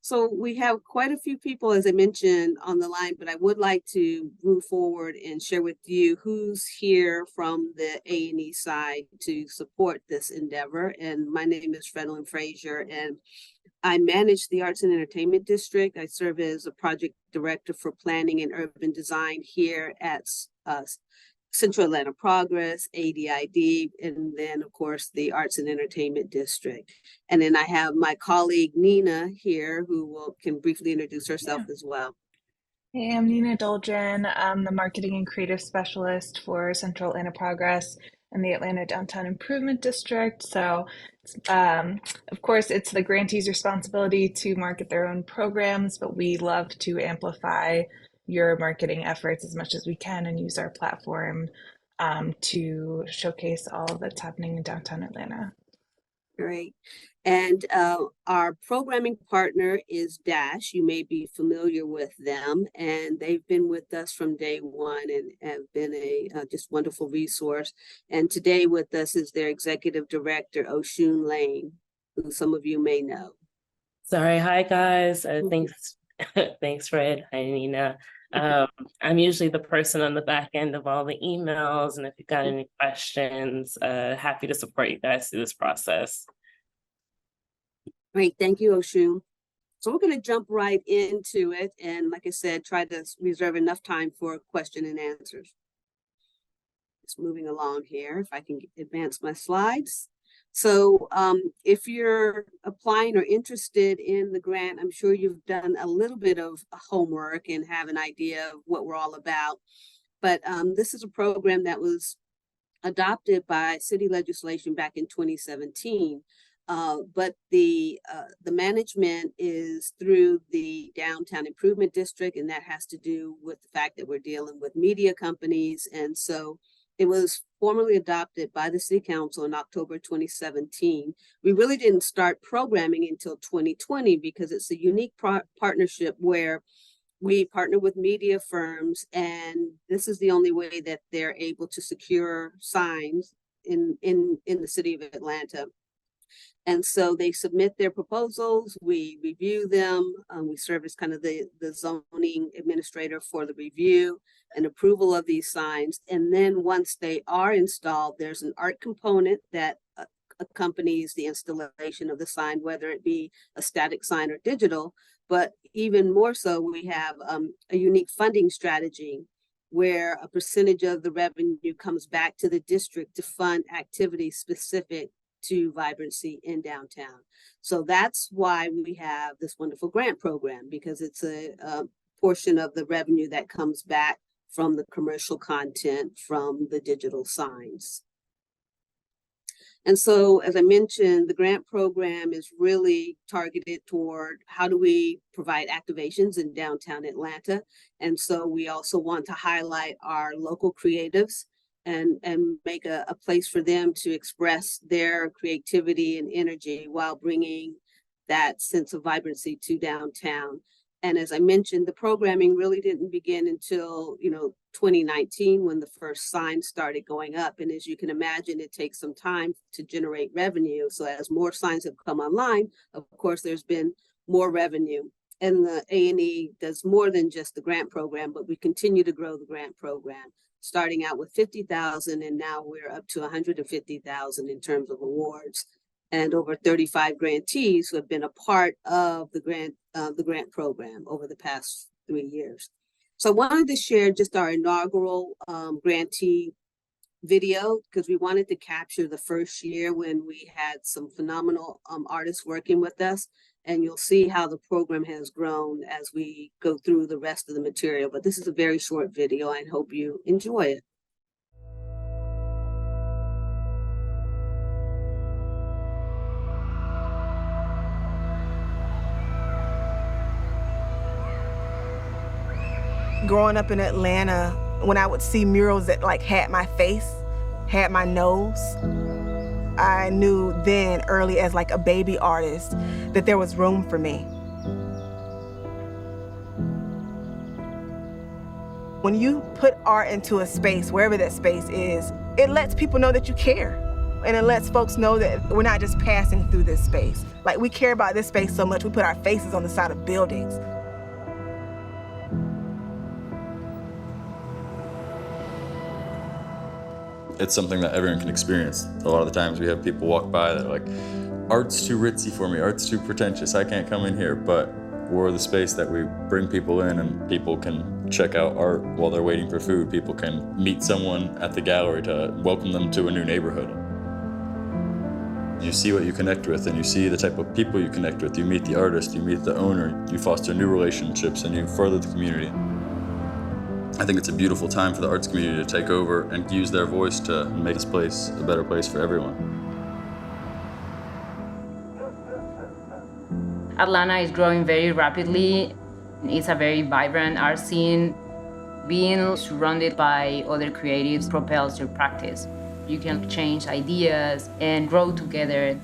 So we have quite a few people, as I mentioned, on the line, but I would like to move forward and share with you who's here from the A&E side to support this endeavor. And my name is Fredlyn Frazier, and I manage the Arts and Entertainment District. I serve as a project director for planning and urban design here at Central Atlanta Progress, ADID, and then, of course, the Arts and Entertainment District. And then I have my colleague Nina here, who can briefly introduce herself as well. Hey, I'm Nina Dolgen. I'm the Marketing and Creative Specialist for Central Atlanta Progress and the Atlanta Downtown Improvement District. So, of course, it's the grantee's responsibility to market their own programs, but we love to amplify your marketing efforts as much as we can and use our platform to showcase all that's happening in downtown Atlanta. Great. And our programming partner is Dash. You may be familiar with them, and they've been with us from day one and have been a just wonderful resource. And today with us is their executive director, Oshun Lane, who some of you may know. Sorry, hi guys. Thanks, thanks Fred. Hi Nina. I'm usually the person on the back end of all the emails, and if you've got any questions, happy to support you guys through this process. Great, thank you, Oshun. So we're going to jump right into it, and like I said, try to reserve enough time for question and answers. Just moving along here, if I can advance my slides. So if you're applying or interested in the grant, I'm sure you've done a little bit of homework and have an idea of what we're all about. But this is a program that was adopted by city legislation back in 2017. But the management is through the Downtown Improvement District, and that has to do with the fact that we're dealing with media companies. And so it was formally adopted by the City Council in October 2017. We really didn't start programming until 2020 because it's a unique partnership where we partner with media firms, and this is the only way that they're able to secure signs in the city of Atlanta. And so they submit their proposals, we review them, we serve as kind of the zoning administrator for the review and approval of these signs. And then once they are installed, there's an art component that accompanies the installation of the sign, whether it be a static sign or digital. But even more so, we have a unique funding strategy where a percentage of the revenue comes back to the district to fund activities specific to vibrancy in downtown. So that's why we have this wonderful grant program, because it's a portion of the revenue that comes back from the commercial content from the digital signs. And so, as I mentioned, the grant program is really targeted toward how do we provide activations in downtown Atlanta. And so we also want to highlight our local creatives and make a place for them to express their creativity and energy while bringing that sense of vibrancy to downtown. And as I mentioned, the programming really didn't begin until 2019 when the first signs started going up. And as you can imagine, it takes some time to generate revenue. So as more signs have come online, of course, there's been more revenue. And the A&E does more than just the grant program, but we continue to grow the grant program, starting out with 50,000, and now we're up to 150,000 in terms of awards, and over 35 grantees who have been a part of the grant program over the past 3 years. So I wanted to share just our inaugural grantee video, because we wanted to capture the first year when we had some phenomenal artists working with us. And you'll see how the program has grown as we go through the rest of the material. But this is a very short video. I hope you enjoy it. Growing up in Atlanta, when I would see murals that had my face, had my nose, I knew then early as a baby artist that there was room for me. When you put art into a space, wherever that space is, it lets people know that you care. And it lets folks know that we're not just passing through this space. Like, we care about this space so much, we put our faces on the side of buildings. It's something that everyone can experience. A lot of the times we have people walk by that are like, art's too ritzy for me, art's too pretentious, I can't come in here. But we're the space that we bring people in, and people can check out art while they're waiting for food. People can meet someone at the gallery to welcome them to a new neighborhood. You see what you connect with, and you see the type of people you connect with. You meet the artist, you meet the owner, you foster new relationships, and you further the community. I think it's a beautiful time for the arts community to take over and use their voice to make this place a better place for everyone. Atlanta is growing very rapidly. It's a very vibrant art scene. Being surrounded by other creatives propels your practice. You can exchange ideas and grow together.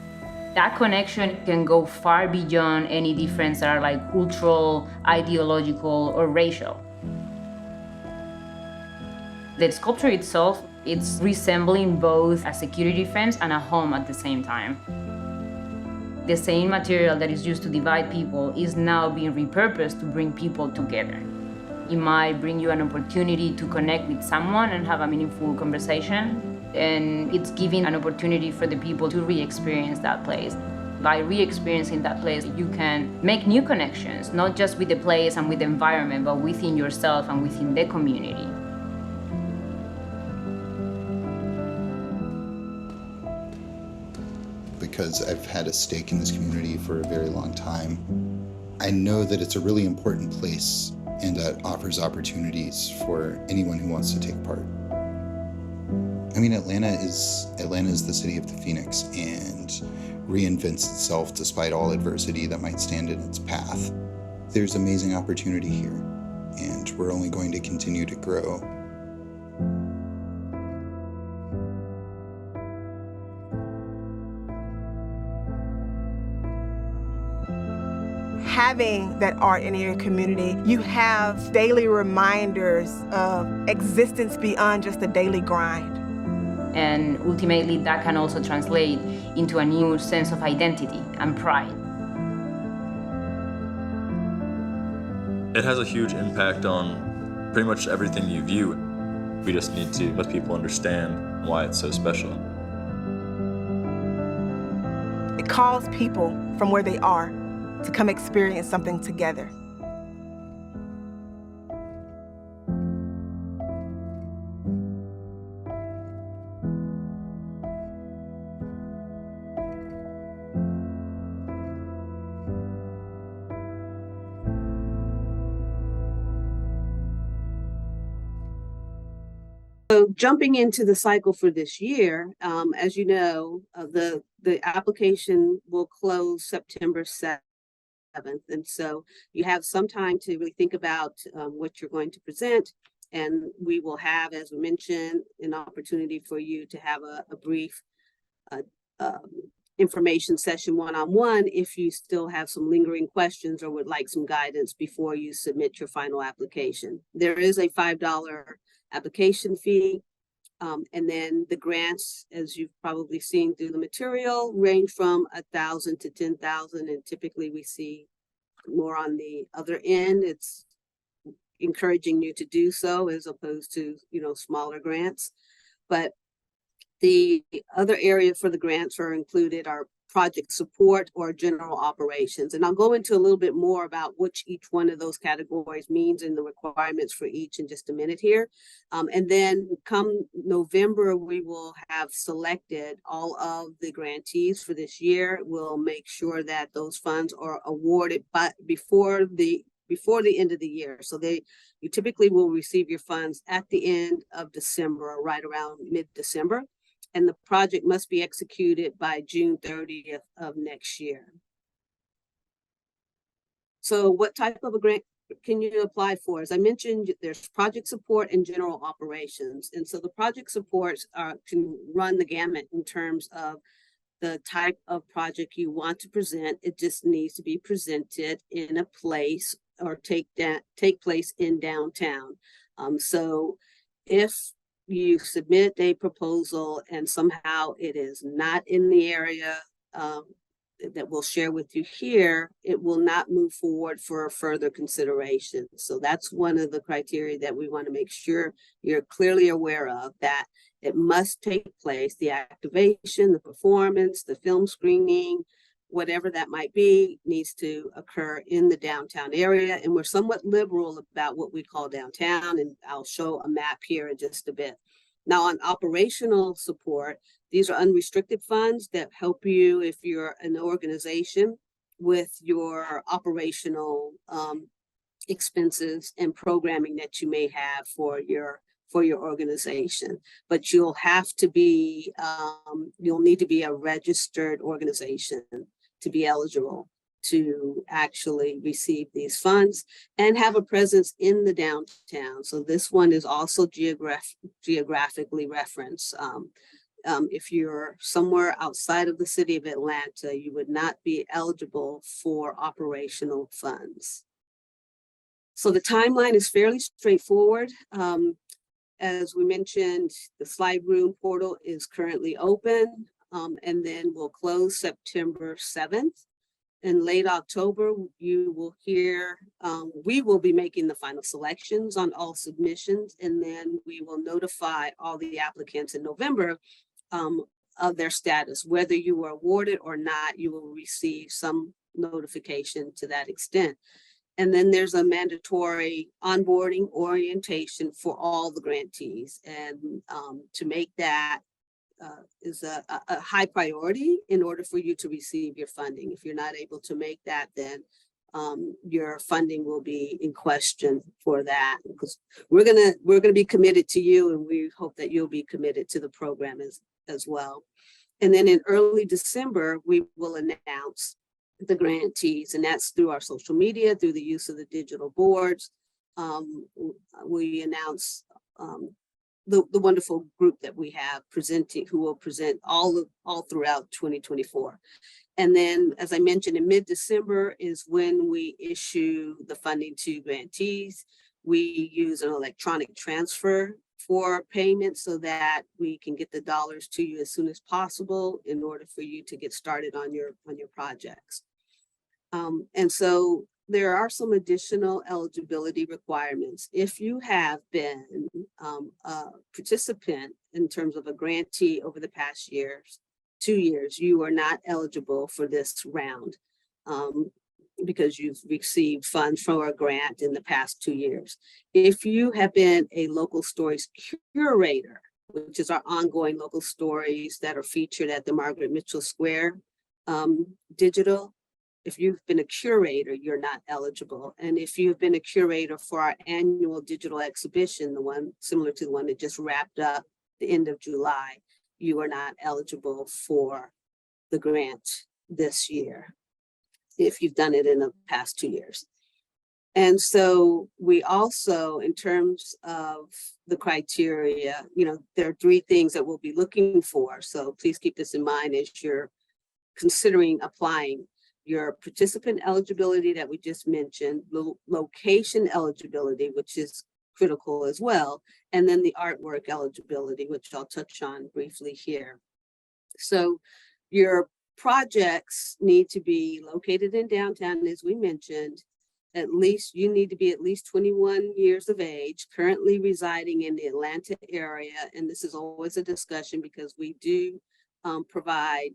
That connection can go far beyond any difference that are like cultural, ideological, or racial. The sculpture itself, it's resembling both a security fence and a home at the same time. The same material that is used to divide people is now being repurposed to bring people together. It might bring you an opportunity to connect with someone and have a meaningful conversation, and it's giving an opportunity for the people to re-experience that place. By re-experiencing that place, you can make new connections, not just with the place and with the environment, but within yourself and within the community. Because I've had a stake in this community for a very long time, I know that it's a really important place and that offers opportunities for anyone who wants to take part. I mean, Atlanta is the city of the Phoenix and reinvents itself despite all adversity that might stand in its path. There's amazing opportunity here, and we're only going to continue to grow. Having that art in your community, you have daily reminders of existence beyond just the daily grind. And ultimately, that can also translate into a new sense of identity and pride. It has a huge impact on pretty much everything you view. We just need to let people understand why it's so special. It calls people from where they are to come experience something together. So jumping into the cycle for this year, as you know, the application will close September 7th. And so you have some time to really think about what you're going to present. And we will have, as we mentioned, an opportunity for you to have a brief information session one-on-one if you still have some lingering questions or would like some guidance before you submit your final application. There is a $5 application fee. And then the grants, as you've probably seen through the material, range from 1,000 to 10,000, and typically we see more on the other end. It's encouraging you to do so as opposed to, smaller grants. But the other area for the grants are included are project support or general operations. And I'll go into a little bit more about which each one of those categories means and the requirements for each in just a minute here. And then come November, we will have selected all of the grantees for this year. We'll make sure that those funds are awarded before the end of the year. So you typically will receive your funds at the end of December or right around mid-December. And the project must be executed by June 30th of next year. So what type of a grant can you apply for? As I mentioned, there's project support and general operations. And so the project supports can run the gamut in terms of the type of project you want to present. It just needs to be presented in a place or take place in downtown. So if you submit a proposal and somehow it is not in the area that we'll share with you here, it will not move forward for further consideration. So that's one of the criteria that we want to make sure you're clearly aware of, that it must take place, the activation, the performance, the film screening, whatever that might be, needs to occur in the downtown area. And we're somewhat liberal about what we call downtown, and I'll show a map here in just a bit. Now, on operational support, these are unrestricted funds that help you if you're an organization with your operational expenses and programming that you may have for your organization. But you'll have to be, you'll need to be a registered organization to be eligible to actually receive these funds and have a presence in the downtown. So this one is also geographically referenced. If you're somewhere outside of the city of Atlanta, you would not be eligible for operational funds. So the timeline is fairly straightforward. As we mentioned, the Slide Room portal is currently open, and then we'll close September 7th. In late October, you will hear, we will be making the final selections on all submissions, and then we will notify all the applicants in November of their status. Whether you were awarded or not, you will receive some notification to that extent. And then there's a mandatory onboarding orientation for all the grantees. And to make that is a high priority in order for you to receive your funding. If you're not able to make that, then your funding will be in question for that, because we're gonna be committed to you, and we hope that you'll be committed to the program as well. And then in early December, we will announce the grantees, and that's through our social media, through the use of the digital boards. We announce the wonderful group that we have presenting, who will present all throughout 2024. And then, as I mentioned, in mid-December is when we issue the funding to grantees. We use an electronic transfer for payment so that we can get the dollars to you as soon as possible in order for you to get started on your projects. And so there are some additional eligibility requirements. If you have been a participant in terms of a grantee over the past 2 years, you are not eligible for this round because you've received funds from a grant in the past 2 years. If you have been a local stories curator, which is our ongoing local stories that are featured at the Margaret Mitchell Square digital, if you've been a curator, you're not eligible. And if you've been a curator for our annual digital exhibition, the one similar to the one that just wrapped up the end of July, you are not eligible for the grant this year if you've done it in the past 2 years. And so we also, in terms of the criteria, there are 3 things that we'll be looking for. So please keep this in mind as you're considering applying: your participant eligibility that we just mentioned, location eligibility, which is critical as well, and then the artwork eligibility, which I'll touch on briefly here. So your projects need to be located in downtown, as we mentioned. You need to be at least 21 years of age, currently residing in the Atlanta area. And this is always a discussion because we do provide,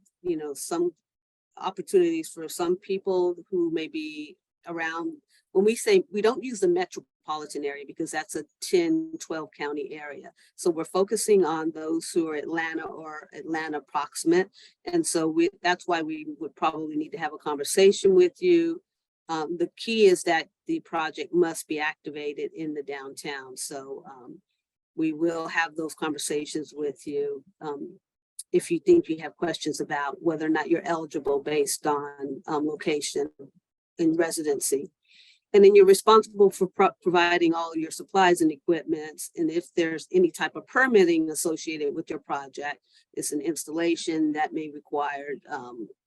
some opportunities for some people who may be around. When we say, we don't use the metropolitan area because that's a 10-12 county area. So we're focusing on those who are Atlanta or Atlanta proximate. And so that's why we would probably need to have a conversation with you. The key is that the project must be activated in the downtown. So we will have those conversations with you if you think you have questions about whether or not you're eligible based on location and residency. And then you're responsible for providing all your supplies and equipment. And if there's any type of permitting associated with your project, it's an installation that may require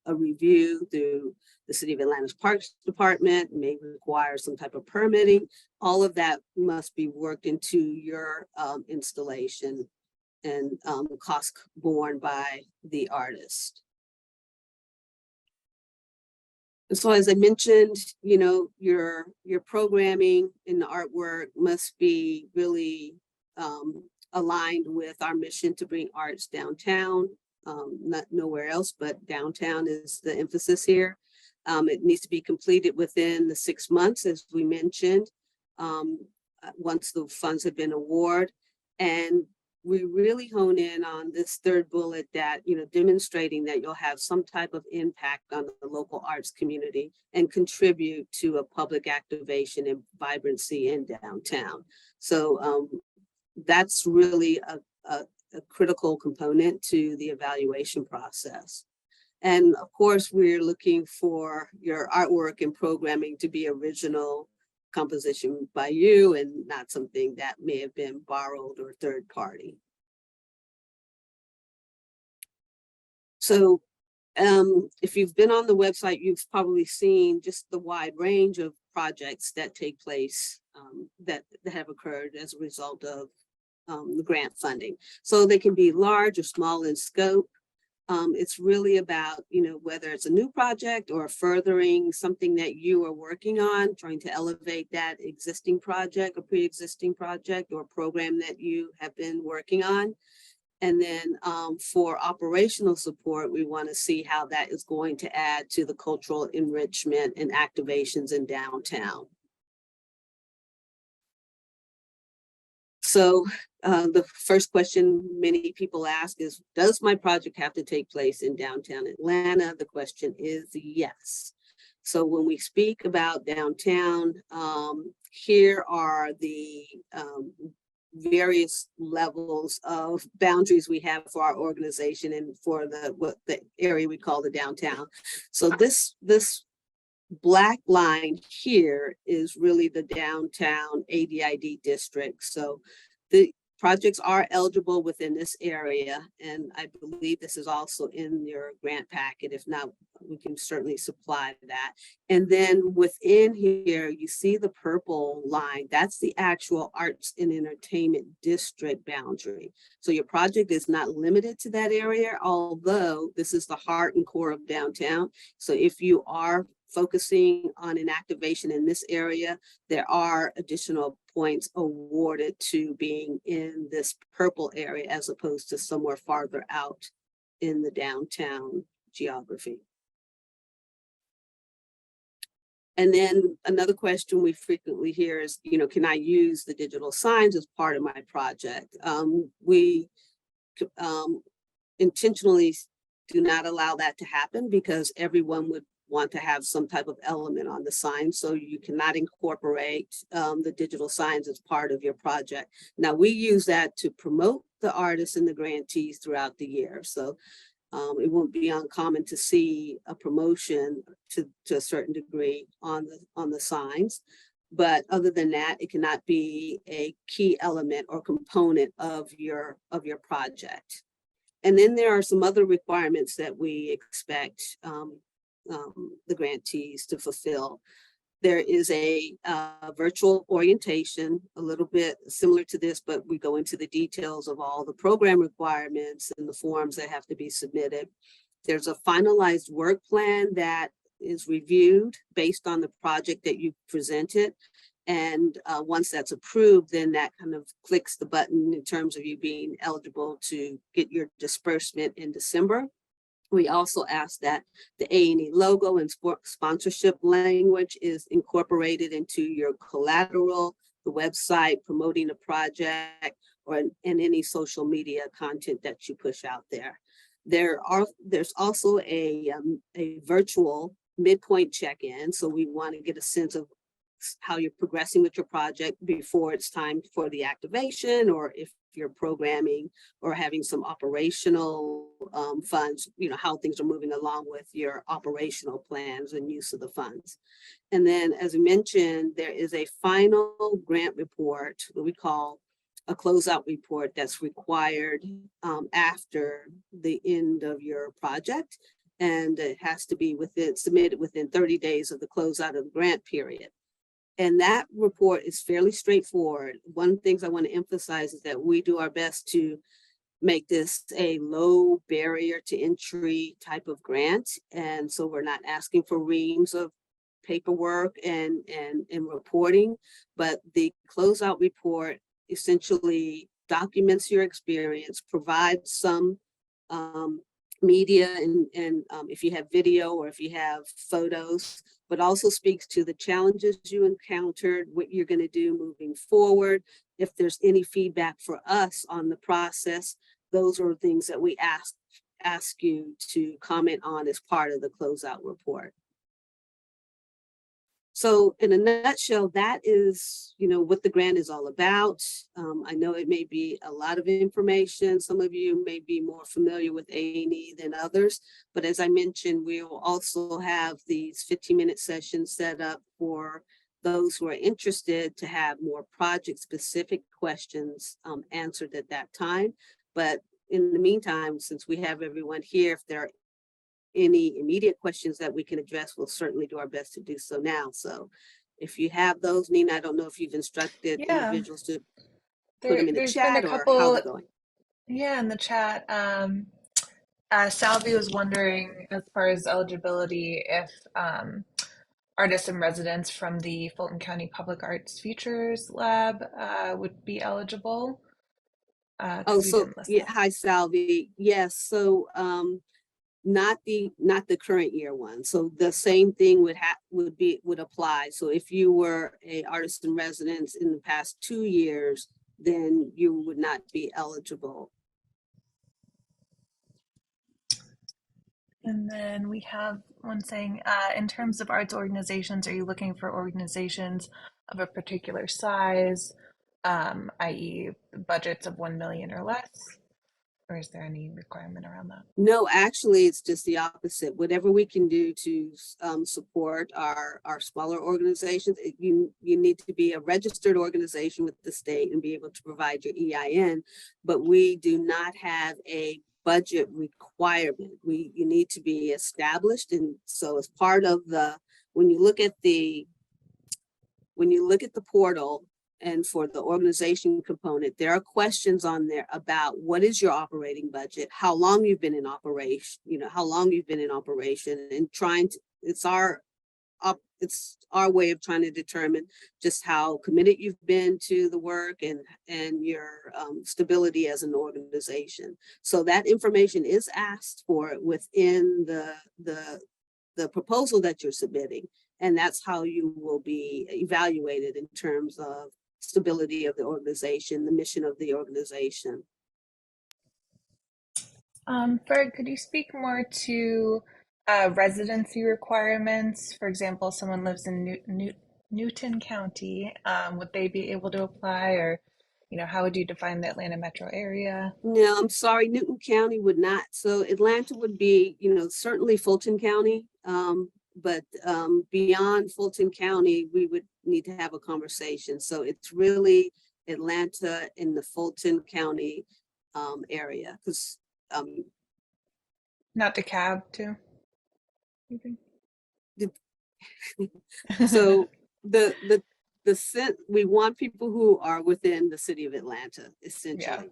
a review through the City of Atlanta's Parks Department, may require some type of permitting. All of that must be worked into your installation cost borne by the artist. And so, as I mentioned, you know, your programming in the artwork must be really aligned with our mission to bring arts downtown. Not nowhere else, but downtown is the emphasis here. It needs to be completed within the 6 months, as we mentioned, once the funds have been awarded. And we really hone in on this third bullet that, you know, demonstrating that you'll have some type of impact on the local arts community and contribute to a public activation and vibrancy in downtown. So that's really a critical component to the evaluation process. And of course, we're looking for your artwork and programming to be original composition by you and not something that may have been borrowed or third party. So if you've been on the website, you've probably seen just the wide range of projects that take place that have occurred as a result of the grant funding. So they can be large or small in scope. It's really about, you know, whether it's a new project or furthering something that you are working on, trying to elevate that existing project or pre-existing project or program that you have been working on. And then for operational support, we want to see how that is going to add to the cultural enrichment and activations in downtown. So the first question many people ask is, does my project have to take place in downtown Atlanta? The question is yes. So when we speak about downtown, here are the various levels of boundaries we have for our organization and for the area we call the downtown. So this black line here is really the downtown ADID district. So the projects are eligible within this area, and I believe this is also in your grant packet. If not, we can certainly supply that. And then within here, you see the purple line. That's the actual arts and entertainment district boundary. So your project is not limited to that area, although this is the heart and core of downtown. So if you are focusing on an activation in this area, there are additional points awarded to being in this purple area as opposed to somewhere farther out in the downtown geography. And then another question we frequently hear is, you know, can I use the digital signs as part of my project? We intentionally do not allow that to happen because everyone would want to have some type of element on the sign. So you cannot incorporate the digital signs as part of your project. Now we use that to promote the artists and the grantees throughout the year. So it won't be uncommon to see a promotion to a certain degree on the signs. But other than that, it cannot be a key element or component of your project. And then there are some other requirements that we expect the grantees to fulfill. There is a virtual orientation, a little bit similar to this, but we go into the details of all the program requirements and the forms that have to be submitted. There's a finalized work plan that is reviewed based on the project that you presented. And once that's approved, then that kind of clicks the button in terms of you being eligible to get your disbursement in December. We also ask that the A&E logo and sponsorship language is incorporated into your collateral, the website, promoting a project, or in any social media content that you push out there. There's also a virtual midpoint check-in. So we want to get a sense of how you're progressing with your project before it's time for the activation, or if you're programming or having some operational funds, you know, how things are moving along with your operational plans and use of the funds. And then, as I mentioned, there is a final grant report that we call a closeout report that's required after the end of your project. And it has to be submitted within 30 days of the closeout of the grant period. And that report is fairly straightforward. One of the things I want to emphasize is that we do our best to make this a low barrier to entry type of grant. And so we're not asking for reams of paperwork and reporting, but the closeout report essentially documents your experience, provides some media and if you have video or if you have photos, but also speaks to the challenges you encountered, what you're going to do moving forward. If there's any feedback for us on the process, those are things that we ask you to comment on as part of the closeout report. So in a nutshell, that is, what the grant is all about. I know it may be a lot of information. Some of you may be more familiar with A&E than others, but as I mentioned, we will also have these 15-minute sessions set up for those who are interested to have more project-specific questions answered at that time. But in the meantime, since we have everyone here, if there are any immediate questions that we can address, we'll certainly do our best to do so now. So if you have those, Nina, I don't know if you've instructed individuals to put them in the There's been a chat or couple, how they're going. yeah, in the chat. Salvi was wondering, as far as eligibility, if artists and residents from the Fulton County Public Arts Futures Lab would be eligible. Oh, so yeah, hi, Salvi. Yes, so not the current year one. So the same thing would apply. So if you were a artist in residence in the past 2 years, then you would not be eligible. And then we have one saying, in terms of arts organizations, are you looking for organizations of a particular size, i.e. budgets of 1 million or less? Or is there any requirement around that? No, actually, it's just the opposite. Whatever we can do to support our smaller organizations, you need to be a registered organization with the state and be able to provide your EIN, but we do not have a budget requirement. You need to be established. And so as part of when you look at the portal, and for the organization component, there are questions on there about what is your operating budget, how long you've been in operation, and it's our way of trying to determine just how committed you've been to the work and your stability as an organization. So that information is asked for within the proposal that you're submitting, and that's how you will be evaluated in terms of stability of the organization, the mission of the organization. Ferg, could you speak more to residency requirements? For example, someone lives in Newton County, would they be able to apply, or how would you define the Atlanta metro area? No, I'm sorry, Newton County would not. So Atlanta would be, certainly Fulton County, but beyond Fulton County, we would need to have a conversation. So it's really Atlanta in the Fulton County area, because not DeKalb too. So we want people who are within the city of Atlanta, essentially. Yeah.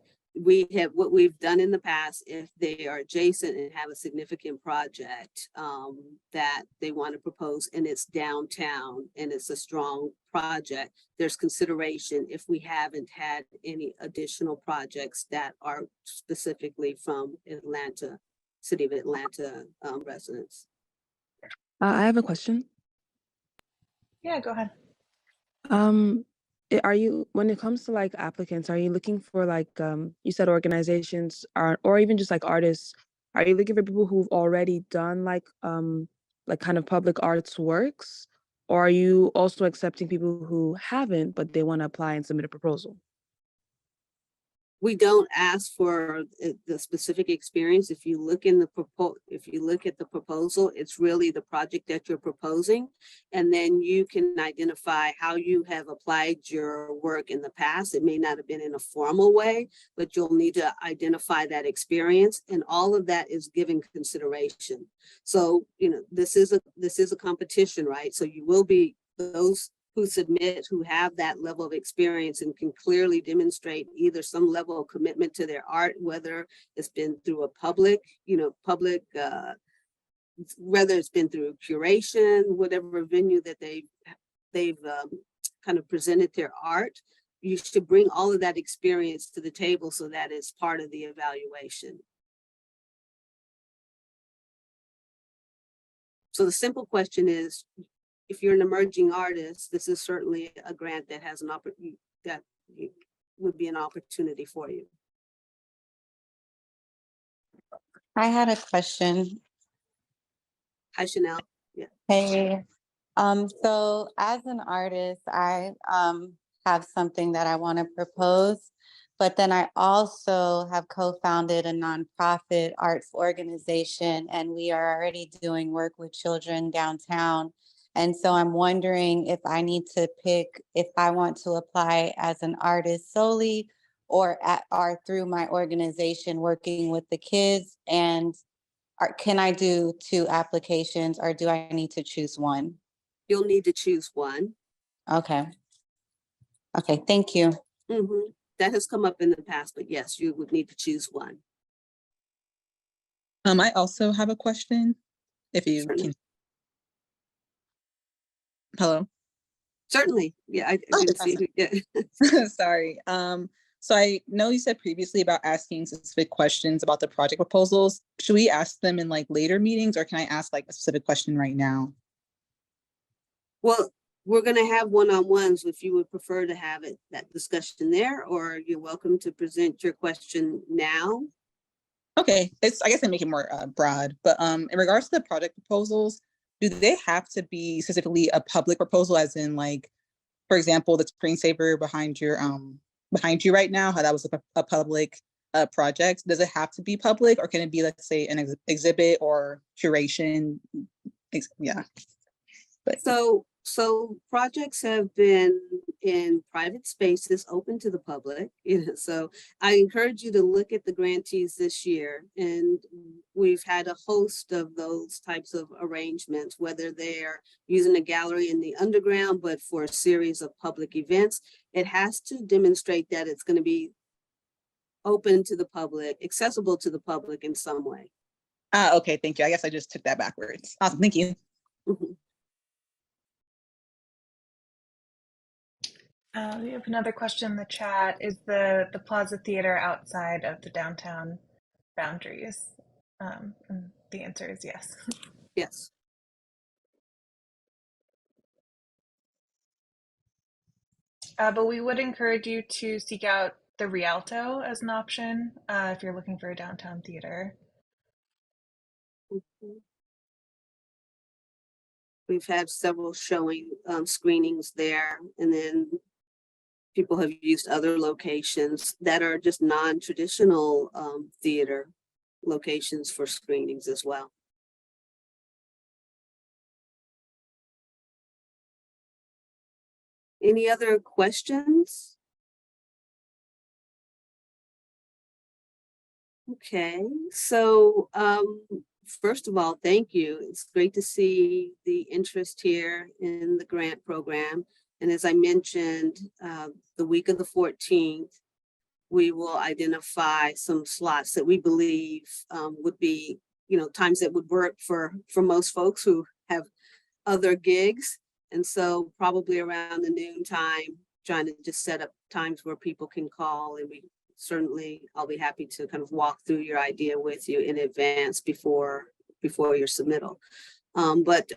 What we've done in the past, if they are adjacent and have a significant project that they want to propose and it's downtown and it's a strong project, there's consideration if we haven't had any additional projects that are specifically from Atlanta, city of Atlanta residents. I have a question. Yeah, go ahead. Are you, when it comes to like applicants, are you looking for like, you said organizations or even just like artists, are you looking for people who've already done like kind of public arts works? Or are you also accepting people who haven't, but they want to apply and submit a proposal? We don't ask for the specific experience. If you look at the proposal, it's really the project that you're proposing, and then you can identify how you have applied your work in the past. It may not have been in a formal way, but you'll need to identify that experience, and all of that is given consideration. So, this is a competition, right? So you will be those who submit, who have that level of experience and can clearly demonstrate either some level of commitment to their art, whether it's been through a public, whether it's been through curation, whatever venue that they've kind of presented their art. You should bring all of that experience to the table so that it's part of the evaluation. So the simple question is, if you're an emerging artist, this is certainly a grant that has an opportunity, that would be an opportunity for you. I had a question. Hi, Chanel. Hey, so as an artist, I have something that I want to propose, but then I also have co-founded a nonprofit arts organization, and we are already doing work with children downtown. And so I'm wondering if I need to pick if I want to apply as an artist solely or through my organization working with the kids, and can I do 2 applications or do I need to choose one? You'll need to choose one. Okay. Okay, thank you. That has come up in the past, but yes, you would need to choose one. I also have a question, if you Certainly. can. Hello? Certainly, yeah, I didn't see who, yeah. Sorry. So I know you said previously about asking specific questions about the project proposals. Should we ask them in like later meetings, or can I ask like a specific question right now? Well, we're gonna have one-on-ones if you would prefer to have that discussion there, or you're welcome to present your question now. Okay, I guess I make it more broad, but in regards to the project proposals, do they have to be specifically a public proposal, as in like, for example, the screensaver behind you right now, how that was a public project? Does it have to be public, or can it be, let's say, an exhibit or curation? Yeah. But So projects have been in private spaces open to the public, so I encourage you to look at the grantees this year, and we've had a host of those types of arrangements, whether they're using a gallery in the underground, but for a series of public events. It has to demonstrate that it's going to be open to the public, accessible to the public in some way. okay, thank you. I guess I just took that backwards. Awesome, thank you. We have another question in the chat. Is the Plaza Theater outside of the downtown boundaries? And the answer is yes. Yes. But we would encourage you to seek out the Rialto as an option if you're looking for a downtown theater. We've had several showing screenings there, and then people have used other locations that are just non-traditional theater locations for screenings as well. Any other questions? Okay, so first of all, thank you. It's great to see the interest here in the grant program. And as I mentioned, the week of the 14th, we will identify some slots that we believe would be, times that would work for most folks who have other gigs. And so probably around the noon time, trying to just set up times where people can call, and I'll be happy to kind of walk through your idea with you in advance before your submittal. But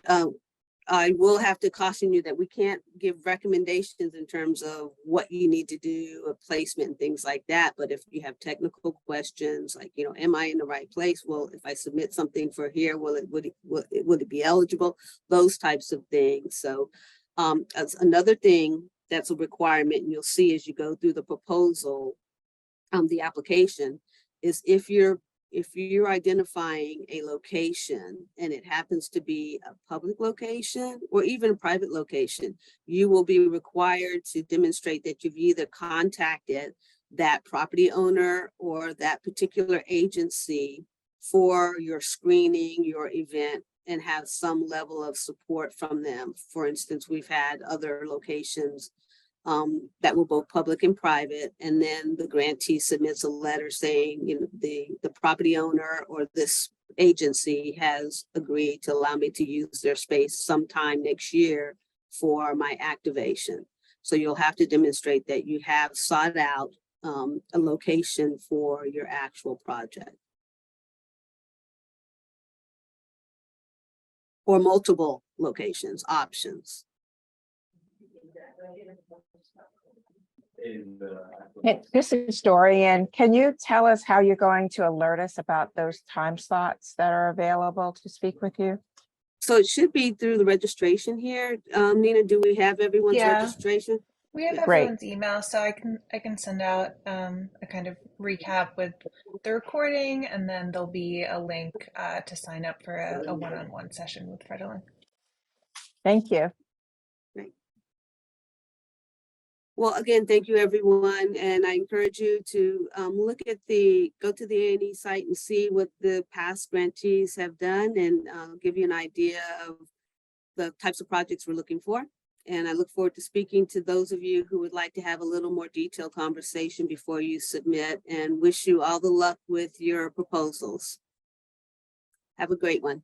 I will have to caution you that we can't give recommendations in terms of what you need to do, a placement and things like that. But if you have technical questions like, am I in the right place? Well, if I submit something for here, would it be eligible? Those types of things. So as another thing that's a requirement, and you'll see as you go through the proposal, the application, is if you're identifying a location and it happens to be a public location or even a private location, you will be required to demonstrate that you've either contacted that property owner or that particular agency for your screening, your event, and have some level of support from them. For instance, we've had other locations that were both public and private, and then the grantee submits a letter saying, you know, the property owner or this agency has agreed to allow me to use their space sometime next year for my activation. So you'll have to demonstrate that you have sought out a location for your actual project. Or multiple locations, options. This is Dorian. Can you tell us how you're going to alert us about those time slots that are available to speak with you? So it should be through the registration here. Nina, do we have everyone's Yeah. registration? We have Great. everyone's email, so I can send out a kind of recap with the recording, and then there'll be a link to sign up for a one-on-one session with Fredolin. Thank you. Well, again, thank you, everyone. And I encourage you to go to the A&E site and see what the past grantees have done, and give you an idea of the types of projects we're looking for. And I look forward to speaking to those of you who would like to have a little more detailed conversation before you submit, and wish you all the luck with your proposals. Have a great one.